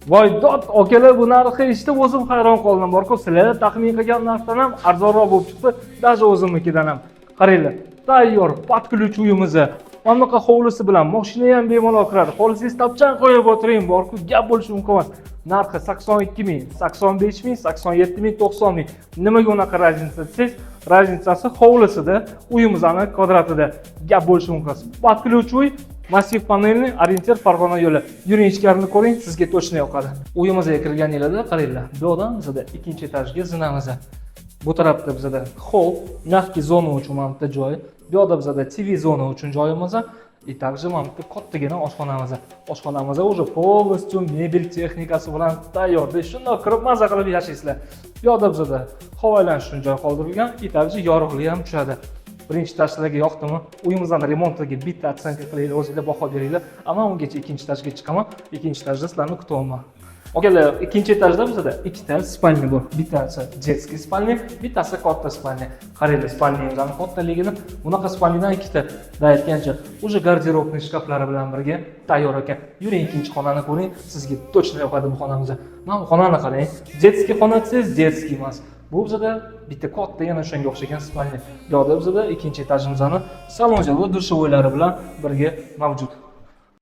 Voy dod, akalar bu narxi eshitib o'zim hayron qoldim. Borku sizlar taxmin qilgan narxdan ham arzonroq bo'lib chiqdi, даже o'zimnikidan ham. Qaranglar, tayyor podключ uyimiz. Mana bunaqa hovlisi bilan mashina ham bemalol kiradi. Xohlasangiz tapchan qo'yib o'tiring, borku gap bo'lishi mumkin emas. Narxi 82 ming, 85 ming, 87 ming, 90 ming. Nimaga unaqa raznica desangiz, raznicasi hovlisida, uyimizni kvadratida gap bo'lishi mumkin emas. Podключ uy, massiv panelni, orientir Farg'ona yo'li. Yuring ichkarini ko'ring, sizga точно yoqadi. Uyimizga kirganingizda qaranglar, bu yerdan bizda ikkinchi etajga zinamiz. Bu tarafda bizda hol, mягкий zona uchun mana bitta joy. Bu yerda bizda TV zona uchun joyimiz bor. И также mana bitta kattagina oshxonamiz. Oshxonamizda уже полностью mebel texnikasi bilan tayyorda. Shundoq kirib maza qilib yashaysizlar. Bu yerda bizda havo aylanish uchun joy qoldirilgan, и также yorug'lik ham tushadi. Birinchi etajlarga yoqdimi? Uyimizdan remontiga bitta atsanka qilaylik, o'zingizlar baho beringlar. Ammo ungacha ikkinchi etajga chiqaman. Ikkinchi etajda sizlarni kutaman. Okalar, ikkinchi etajda bizda ikkita spalnya bor. Bittasi детский spalnya, bittasi katta spalnya. Qaranglar, spalnyamizning kattaligini, bunaqa spalyadan ikkita, da aytgancha, уже garderobniy shkaflari bilan birga tayyor ekan. Yuring ikkinchi xonani ko'ring, sizga точно yoqadi bu xonamiz. Mana bu xonani qarang. Детский xona desangiz, детский emas. Bu bizda bitta katta yana shunga o'xshagan spalnya. Bu yerda bizda ikkinchi etajimizning salon joyi, dushovoylari bilan birga mavjud.